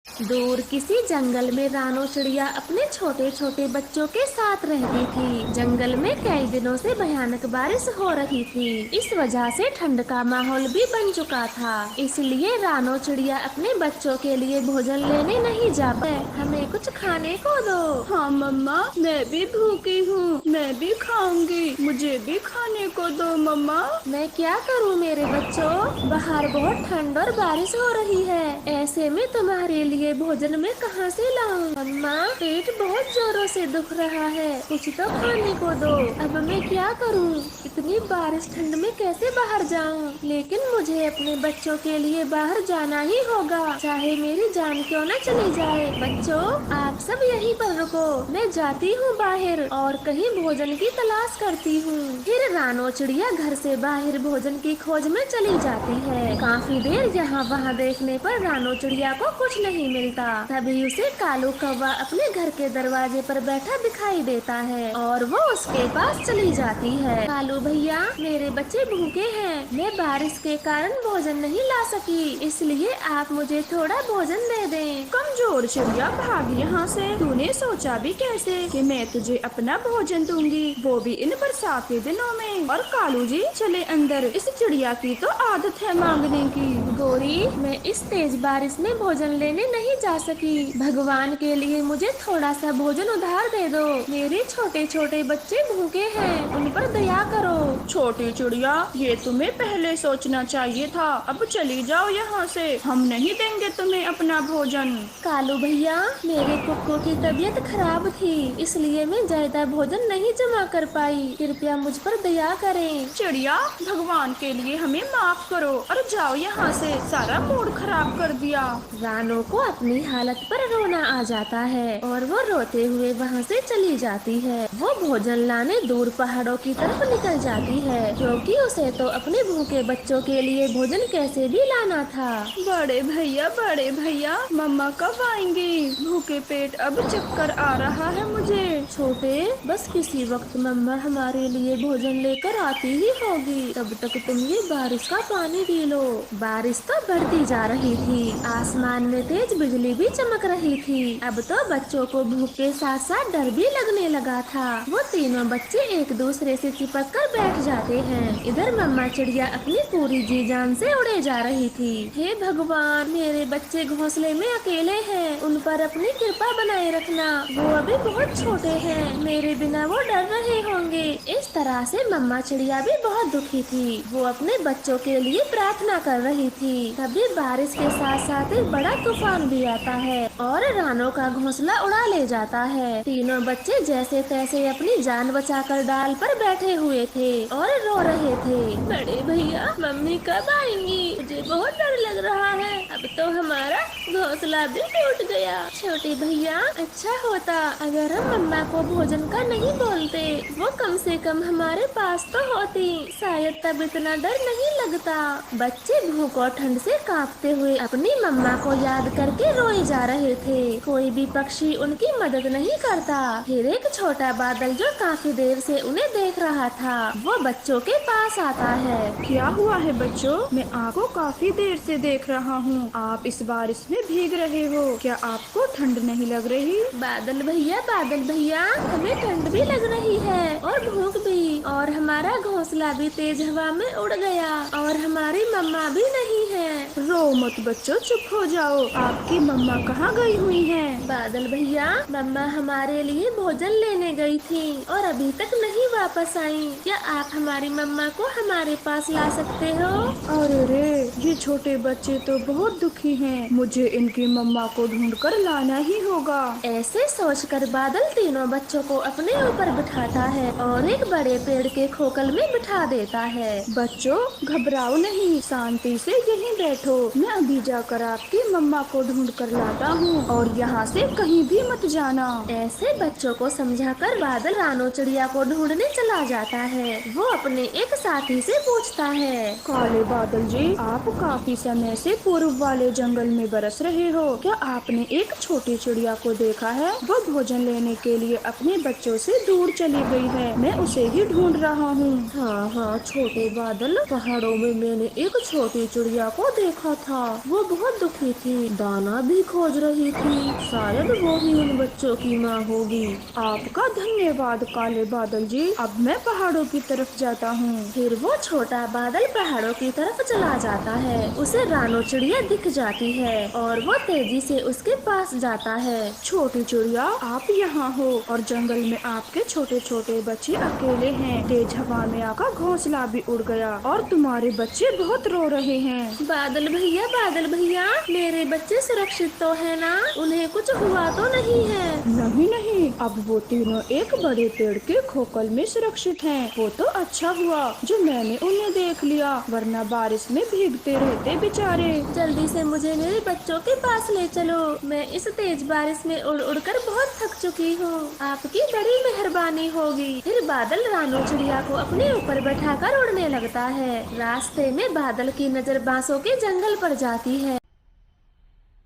दूर किसी जंगल में रानो चिड़िया अपने छोटे छोटे बच्चों के साथ रहती थी। जंगल में कई दिनों से भयानक बारिश हो रही थी। इस वजह से ठंड का माहौल भी बन चुका था। इसलिए रानो चिड़िया अपने बच्चों के लिए भोजन लेने नहीं जा पाए। हमें कुछ खाने को दो। हाँ मम्मा, मैं भी भूखी हूँ, मैं भी खाऊंगी, मुझे भी खाने को दो मम्मा। मैं क्या करूँ मेरे बच्चों, बाहर बहुत ठंड और बारिश हो रही है। ऐसे में तुम्हारे लिए भोजन में कहाँ से लाऊं? मम्मा, पेट बहुत जोरों से दुख रहा है, कुछ तो खाने को दो। अब मैं क्या करूँ, इतनी बारिश ठंड में कैसे बाहर जाऊँ? लेकिन मुझे अपने बच्चों के लिए बाहर जाना ही होगा, चाहे मेरी जान क्यों न चली जाए। बच्चों, आप सब यहीं पर रुको, मैं जाती हूँ बाहर और कहीं भोजन की तलाश करती हूँ। फिर रानो चिड़िया घर से बाहर भोजन की खोज में चली जाती है। काफी देर यहाँ वहाँ देखने पर रानो चिड़िया को कुछ नहीं मिलता। तभी उसे कालू कौवा अपने घर के दरवाजे पर बैठा दिखाई देता है और वो उसके पास चली जाती है। कालू भैया, मेरे बच्चे भूखे हैं, मैं बारिश के कारण भोजन नहीं ला सकी, इसलिए आप मुझे थोड़ा भोजन दे दें। कमजोर चिड़िया, भाग यहाँ से। तूने सोचा भी कैसे कि मैं तुझे अपना भोजन दूंगी, वो भी इन बरसात के दिनों में। और कालू जी, चले अंदर, इस चिड़िया की तो आदत है मांगने की। गोरी, मैं इस तेज बारिश में भोजन लेने नहीं जा सकी, भगवान के लिए मुझे थोड़ा सा भोजन उधार दे दो। मेरे छोटे छोटे बच्चे भूखे हैं, उन पर दया करो। छोटी चिड़िया, ये तुम्हें पहले सोचना चाहिए था। अब चली जाओ यहाँ से, हम नहीं देंगे तुम्हें अपना भोजन। कालू भैया, मेरे कुक्कू की तबीयत खराब थी, इसलिए मैं ज्यादा भोजन नहीं जमा कर पाई, कृपया मुझ पर दया करें। चिड़िया, भगवान के लिए हमें माफ करो और जाओ यहाँ से, सारा मूड खराब कर दिया। रानो को अपनी हालत पर रोना आ जाता है और वो रोते हुए वहाँ से चली जाती है। वो भोजन लाने दूर पहाड़ों की तरफ निकल जाती है, क्योंकि उसे तो अपने भूखे बच्चों के लिए भोजन कैसे भी लाना था। बड़े भैया, मम्मा कब आएंगी? भूखे पेट अब चक्कर आ रहा है मुझे। छोटे, बस किसी वक्त मम्मा हमारे लिए भोजन लेकर आती ही होगी, तब तक तुम ये बारिश का पानी पी लो। बारिश तो बढ़ती जा रही थी, आसमान में तेज बिजली भी चमक रही थी। अब तो बच्चों को भूख के साथ साथ डर भी लगने लगा था। वो तीनों बच्चे एक दूसरे से चिपक कर बैठ जाते हैं। इधर मम्मा चिड़िया अपनी पूरी जी जान से उड़े जा रही थी। हे भगवान, मेरे बच्चे घोंसले में अकेले हैं, उन पर अपनी कृपा बनाए रखना, वो अभी बहुत छोटे हैं, मेरे बिना वो डर रहे होंगे। इस तरह से मम्मा चिड़िया भी बहुत दुखी थी। वो अपने बच्चों के लिए प्रार्थना कर रही थी। तभी बारिश के साथ साथ एक बड़ा तूफान भी आता है और रानो का घोंसला उड़ा ले जाता है। तीनों बच्चे जैसे तैसे अपनी जान बचाकर डाल पर बैठे हुए थे और रो रहे थे। बड़े भैया, मम्मी कब आएंगी? मुझे बहुत डर लग रहा है, अब तो हमारा घोंसला भी टूट गया। छोटे भैया, अच्छा होता अगर हम मम्मा को भोजन का नहीं बोलते, वो कम से कम हमारे पास तो होती, शायद तब इतना डर नहीं लगता। बच्चे भूख और ठंड से कांपते हुए अपनी मम्मा को याद करके रोए जा रहे थे। कोई भी पक्षी उनकी मदद नहीं करता। फिर एक छोटा बादल जो काफी देर से उन्हें देख रहा था, वो बच्चों के पास आता है। क्या हुआ है बच्चों? मैं आपको काफी देर से देख रहा हूँ, आप इस बारिश में भीग रहे हो, क्या आपको ठंड नहीं लग रही? बादल भैया, हमें ठंड भी लग रही है और भूख भी, और हमारा घोंसला भी तेज हवा में उड़ गया और हमारी मम्मा भी नहीं है। रो मत बच्चों, चुप हो जाओ। आपकी मम्मा कहाँ गई हुई हैं? बादल भैया, मम्मा हमारे लिए भोजन लेने गई थी और अभी तक नहीं वापस आई। क्या आप हमारी मम्मा को हमारे पास ला सकते हो? अरे रे, ये छोटे बच्चे तो बहुत दुखी हैं। मुझे इनकी मम्मा को ढूंढकर लाना ही होगा। ऐसे सोचकर बादल तीनों बच्चों को अपने ऊपर बिठाता है और एक बड़े पेड़ के खोखल में बिठा देता है। बच्चों, घबराओ नहीं, शांति से यहीं बैठो, मैं अभी जाकर आपकी मम्मा को ढूंढ कर लाता हूँ और यहाँ से कहीं भी मत जाना। ऐसे बच्चों को समझाकर बादल रानो चिड़िया को ढूंढने चला जाता है। वो अपने एक साथी से पूछता है, काले बादल जी, आप काफी काफी समय से पूर्व वाले जंगल में बरस रहे हो। क्या आपने एक छोटी चिड़िया को देखा है? वो भोजन लेने के लिए अपने बच्चों से दूर चली गई है। मैं उसे ही ढूंढ रहा हूँ। हाँ हाँ छोटे बादल, पहाड़ों में मैंने एक छोटी चिड़िया को देखा था। वो बहुत दुखी थी, दाना भी खोज रही थी। शायद वो ही उन बच्चों की माँ होगी। आपका धन्यवाद काले बादल जी। अब मैं पहाड़ों की तरफ जाता हूँ। फिर वो छोटा बादल पहाड़ों की तरफ चला जाता है। उसे रानो चिड़िया दिख जाती है और वो तेजी से उसके पास जाता है। छोटी चिड़िया, आप यहाँ हो और जंगल में आपके छोटे छोटे बच्चे अकेले हैं। तेज हवा में आपका घोंसला भी उड़ गया और तुम्हारे बच्चे बहुत रो रहे हैं। बादल भैया, मेरे बच्चे सुरक्षित तो है ना? उन्हें कुछ हुआ तो नहीं है? नहीं नहीं, अब वो तीनों एक बड़े पेड़ के खोखल में सुरक्षित हैं। वो तो अच्छा हुआ जो मैंने उन्हें देख लिया, वरना बारिश में भीगते रहते बेचारे। जल्दी से मुझे मेरे बच्चों के पास ले चलो। मैं इस तेज बारिश में उड़ उड़ कर बहुत थक चुकी हूँ। आपकी बड़ी मेहरबानी होगी। फिर बादल रानो चिड़िया को अपने ऊपर बैठाकर उड़ने लगता है। रास्ते में बादल की नजर बांसों के जंगल पर जाती है।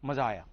मजा आया।